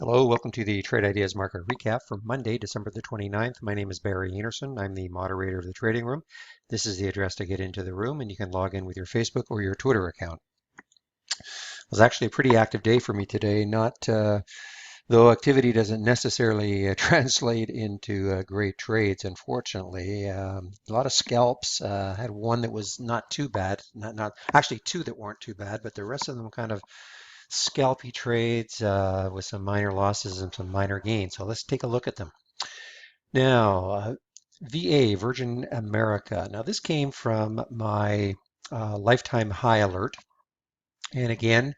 Hello, welcome to the Trade Ideas Market Recap for Monday, December the 29th. My name is Barry Anderson. I'm the moderator of the trading room. This is the address to get into the room, and you can log in with your Facebook or your Twitter account. It was actually a pretty active day for me today, not though activity doesn't necessarily translate into great trades, unfortunately. A lot of scalps. Had one that was not too bad, not actually two that weren't too bad, but the rest of them kind of scalpy trades with some minor losses and some minor gains. So let's take a look at them. Now, VA, Virgin America. Now this came from my lifetime high alert. And again,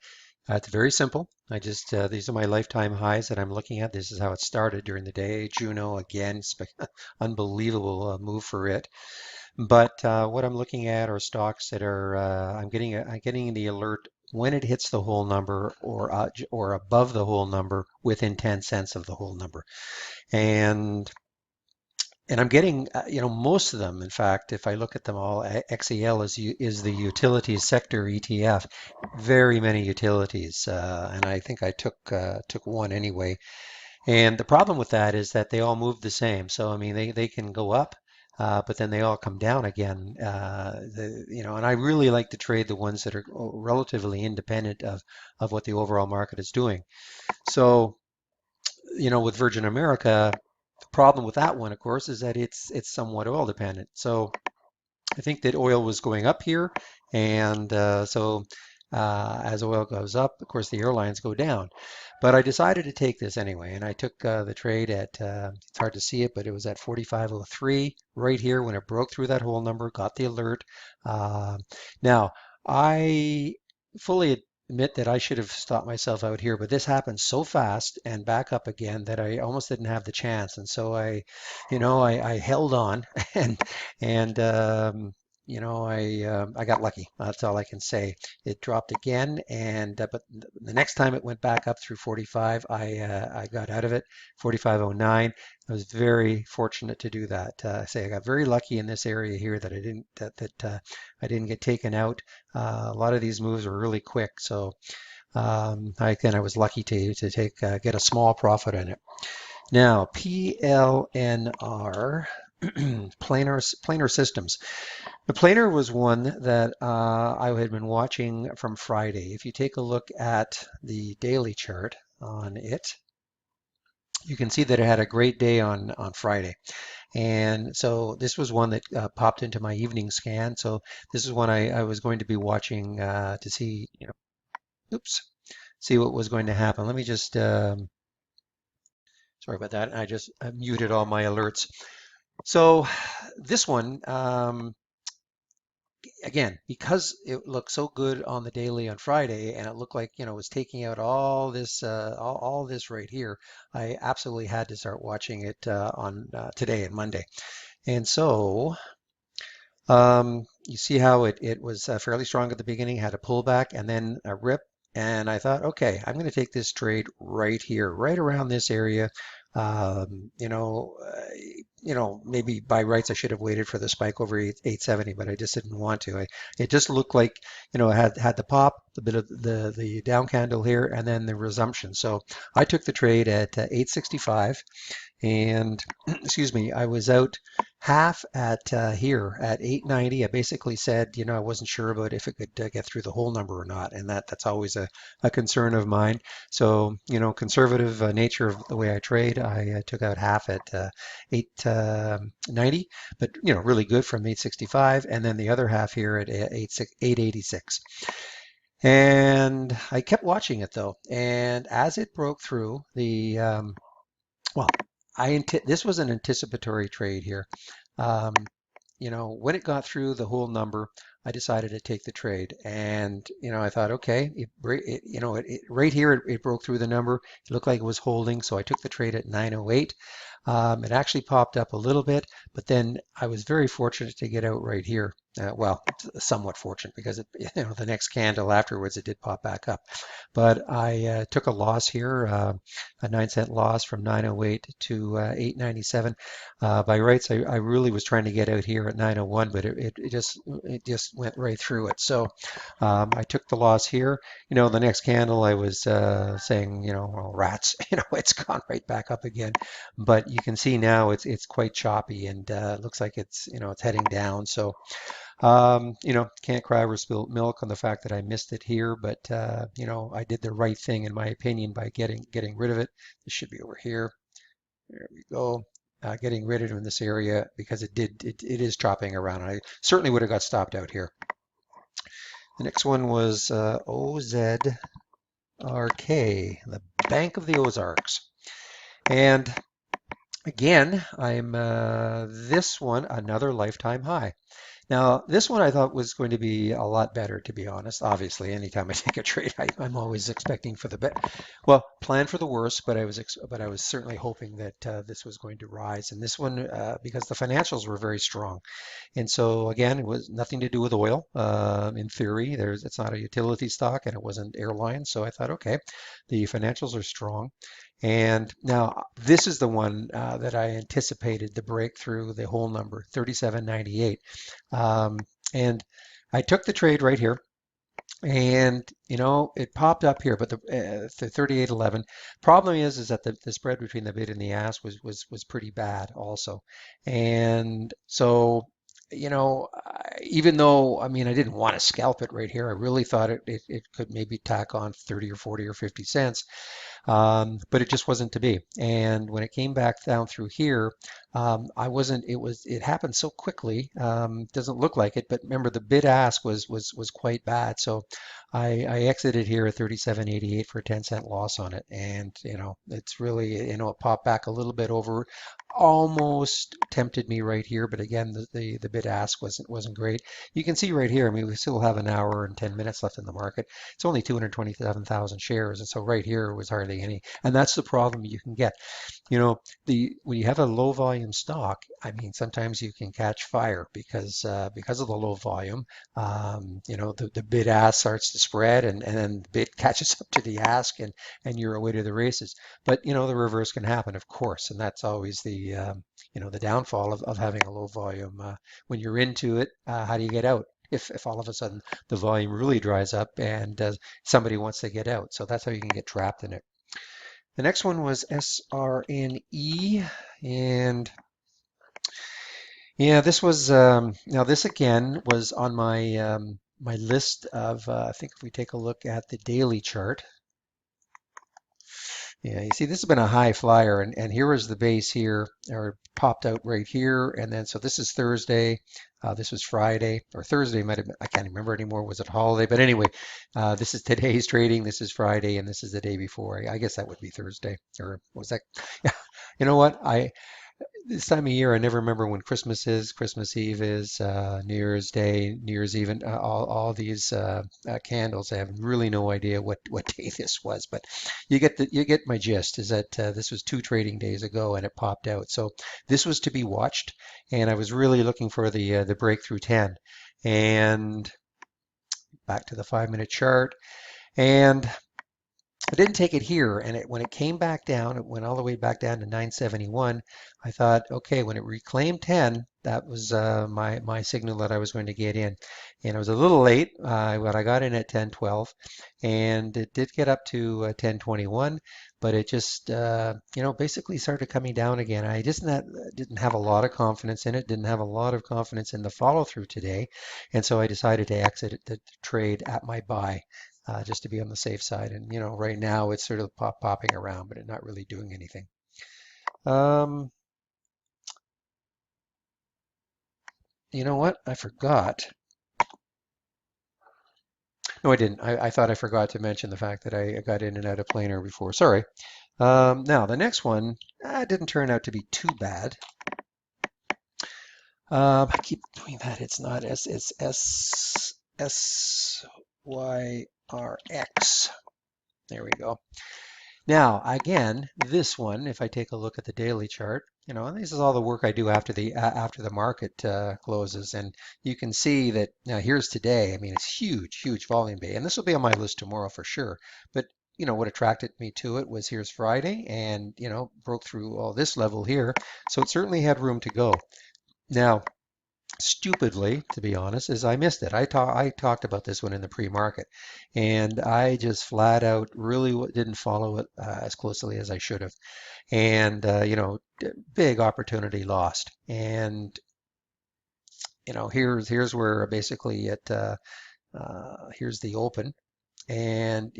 it's very simple. These are my lifetime highs that I'm looking at. This is how it started during the day. Juno again, unbelievable move for it. But what I'm looking at are stocks that are I'm getting the alert when it hits the whole number or above the whole number within 10 cents of the whole number. And I'm getting most of them. In fact, if I look at them all, XEL is the utilities sector ETF. Very many utilities, and I think I took one anyway. And the problem with that is that they all move the same. So I mean, they can go up, but then they all come down again. And I really like to trade the ones that are relatively independent of what the overall market is doing. So with Virgin America, the problem with that one, of course, is that it's somewhat oil dependent. So I think that oil was going up here, and as oil goes up, of course, the airlines go down. But I decided to take this anyway, and I took the trade at, it's hard to see it, but it was at 45.03 right here when it broke through that whole number, got the alert. Uh, Now, I fully admit that I should have stopped myself out here, but this happened so fast and back up again that I almost didn't have the chance. And so I held on and I got lucky. That's all I can say. It dropped again, and but the next time it went back up through 45, I got out of it. 45.09. I was very fortunate to do that. I got very lucky in this area here that I didn't get taken out. A lot of these moves were really quick, so I was lucky to get a small profit in it. Now, PLNR, planar systems. The planar was one that I had been watching from Friday. If you take a look at the daily chart on it, you can see that it had a great day on Friday. And so this was one that popped into my evening scan. So this is one I was going to be watching to see, oops, see what was going to happen. Let me just, sorry about that. I just muted all my alerts. So this one, again, because it looked so good on the daily on Friday, and it looked like it was taking out all this all this right here, I absolutely had to start watching it on today and Monday. And so you see how it was fairly strong at the beginning, had a pullback and then a rip. And I thought, okay, I'm going to take this trade right here, right around this area. Um, you know, uh, maybe by rights I should have waited for the spike over 870, but I just didn't want to. It just looked like, it had the pop, the bit of the down candle here, and then the resumption. So I took the trade at 865. And excuse me, I was out half at here at 890. I basically said, I wasn't sure about if it could get through the whole number or not, and that's always a concern of mine. So, conservative nature of the way I trade, I took out half at 890, but really good from 865, and then the other half here at 886. And I kept watching it though, and as it broke through the well, this was an anticipatory trade here. Um, when it got through the whole number, I decided to take the trade, and I thought, okay, right here it broke through the number. It looked like it was holding, so I took the trade at 908. It actually popped up a little bit, but then I was very fortunate to get out right here. Well, somewhat fortunate because the next candle afterwards it did pop back up. But I took a loss here, a 9-cent loss from 908 to 897. By rights, I really was trying to get out here at 901, but it just just went right through it. So I took the loss here. The next candle I was saying, well, rats, it's gone right back up again. But you can see now it's quite choppy, and it looks like it's heading down. So can't cry over spilled milk on the fact that I missed it here, but I did the right thing in my opinion by getting rid of it. This should be over here. There we go. Getting rid of it in this area because it is chopping around. I certainly would have got stopped out here. The next one was OZRK, the Bank of the Ozarks. And again, I'm this one, another lifetime high. Now, this one I thought was going to be a lot better, to be honest. Obviously, anytime I take a trade, I'm always expecting for the well, plan for the worst, but I was certainly hoping that this was going to rise. And this one, because the financials were very strong. And so again, it was nothing to do with oil. In theory, it's not a utility stock, and it wasn't airline. So I thought, okay, the financials are strong. And now this is the one that I anticipated the breakthrough, the whole number, 37.98. And I took the trade right here. And it popped up here, but the 38.11. Problem is that the spread between the bid and the ask was pretty bad also. And so even though, I mean, I didn't want to scalp it right here, I really thought it could maybe tack on 30 or 40 or 50 cents. But it just wasn't to be. And when it came back down through here, I wasn't. It happened so quickly. Doesn't look like it, but remember the bid ask was quite bad. So I exited here at 37.88 for a 10-cent loss on it, and it's really it popped back a little bit over. Almost tempted me right here, but again, the bid ask wasn't great. You can see right here. I mean, we still have an hour and 10 minutes left in the market. It's only 227,000 shares, and so right here was hardly any. And that's the problem you can get. When you have a low volume stock, I mean, sometimes you can catch fire because of the low volume. The bid ask starts to spread, and then the bid catches up to the ask, and you're away to the races. But the reverse can happen, of course, and that's always the downfall of having a low volume. When you're into it, how do you get out? If all of a sudden the volume really dries up and somebody wants to get out. So that's how you can get trapped in it. The next one was SRNE, and yeah, this was now this again was on my list of I think if we take a look at the daily chart. Yeah, you see, this has been a high flyer, and here was the base here, or popped out right here, and then so this is Thursday, this was Friday, or Thursday might have been, I can't remember anymore, was it holiday? But anyway, this is today's trading, this is Friday, and this is the day before. I guess that would be Thursday, or was that? Yeah, you know what? This time of year, I never remember when Christmas is, Christmas Eve is, New Year's Day, New Year's Eve, and all these candles. I have really no idea what day this was, but you get my gist. Is that this was 2 trading days ago, and it popped out. So this was to be watched, and I was really looking for the breakthrough 10. And back to the 5-minute chart, and I didn't take it here, and when it came back down, it went all the way back down to 971. I thought, okay, when it reclaimed 10, that was my signal that I was going to get in. And I was a little late, but I got in at 1012, and it did get up to 1021, but it just basically started coming down again. I just didn't have a lot of confidence in it, didn't have a lot of confidence in the follow through today, and so I decided to exit the trade at my buy. Just to be on the safe side. And right now it's sort of popping around, but it's not really doing anything. You know what? I forgot. No, I didn't. I thought I forgot to mention the fact that I got in and out of planer before. Sorry. Now the next one didn't turn out to be too bad. I keep doing that. It's not S. It's SYRX. There we go. Now, again, this one, if I take a look at the daily chart, and this is all the work I do after the market closes, and you can see that now here's today. I mean, it's huge, huge volume day, and this will be on my list tomorrow for sure. But what attracted me to it was here's Friday, and broke through all this level here, so it certainly had room to go. Now, stupidly, to be honest, is I missed it. I talked about this one in the pre-market, and I just flat out really didn't follow it as closely as I should have. And big opportunity lost. And here's where basically here's the open, and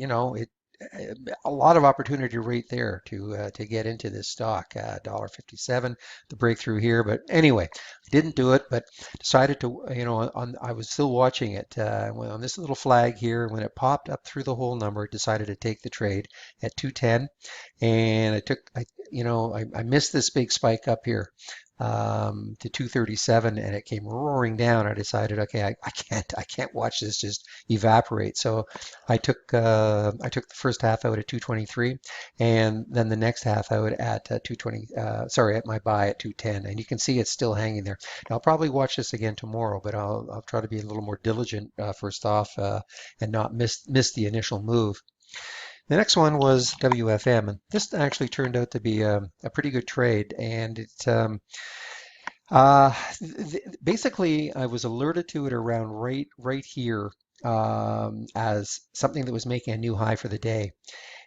a lot of opportunity right there to get into this stock. $1.57, the breakthrough here, but anyway, didn't do it. But decided to, I was still watching it on this little flag here. When it popped up through the whole number, decided to take the trade at 210, and I missed this big spike up here to 237, and it came roaring down. I decided, okay, I can't watch this just evaporate. So I took the first half out at 223, and then the next half out at 220. Sorry, at my buy at 210, and you can see it's still hanging there. Now, I'll probably watch this again tomorrow, but I'll try to be a little more diligent first off and not miss the initial move. The next one was WFM, and this actually turned out to be a pretty good trade, and uh, basically, I was alerted to it around right here as something that was making a new high for the day.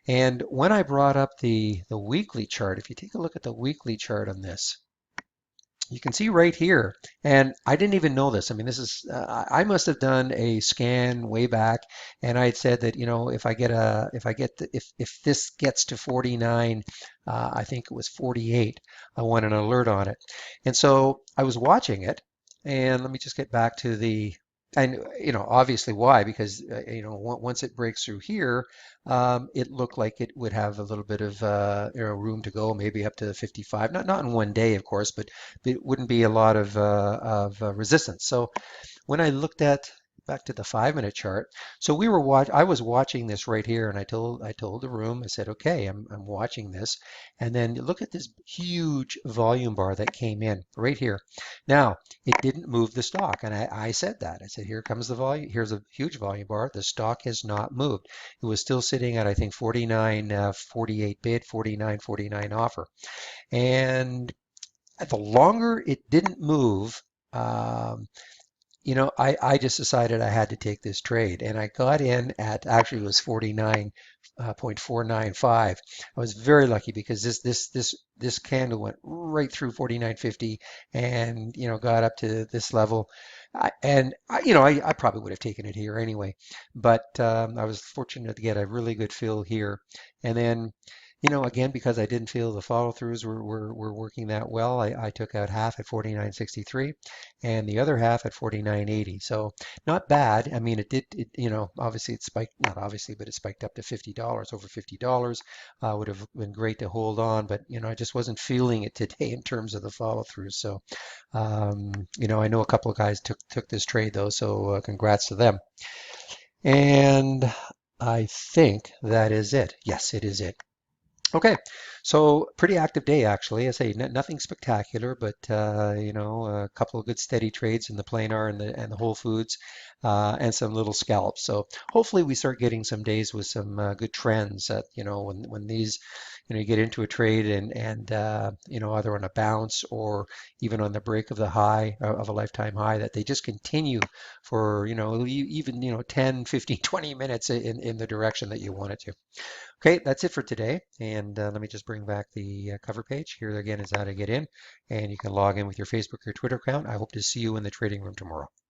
And when I brought up the weekly chart, if you take a look at the weekly chart on this, you can see right here, and I didn't even know this. I mean, this is I must have done a scan way back, and I had said that if this gets to 49, I think it was 48, I want an alert on it. And so I was watching it, and let me just get back to and obviously why, because once it breaks through here, it looked like it would have a little bit of room to go, maybe up to 55. Not in one day, of course, but it wouldn't be a lot of resistance. So when I looked at back to the 5-minute chart, so I was watching this right here, and I told the room, I said, okay, I'm watching this, and then look at this huge volume bar that came in right here. Now it didn't move the stock, and I said that. I said, here comes the volume. Here's a huge volume bar. The stock has not moved. It was still sitting at, I think, 49.48 bid, 49.49 offer, and the longer it didn't move, um, I just decided I had to take this trade, and I got in at, actually it was 49.495. I was very lucky because this candle went right through 49.50 and got up to this level. I probably would have taken it here anyway, but I was fortunate to get a really good fill here, and then. Again, because I didn't feel the follow-throughs were working that well, I took out half at 49.63 and the other half at 49.80. So not bad. I mean, obviously it spiked, not obviously, but it spiked up to $50, over $50. Would have been great to hold on, but I just wasn't feeling it today in terms of the follow-through. So, I know a couple of guys took this trade though, so congrats to them. And I think that is it. Yes, it is it. Okay, so pretty active day actually. I say nothing spectacular, but a couple of good steady trades in the planar and the Whole Foods, and some little scalps. So hopefully we start getting some days with some good trends. That when these you get into a trade and either on a bounce or even on the break of the high of a lifetime high, that they just continue for even 10, 15, 20 minutes in the direction that you want it to. Okay, that's it for today. And let me just bring back the cover page. Here again is how to get in. And you can log in with your Facebook or Twitter account. I hope to see you in the trading room tomorrow.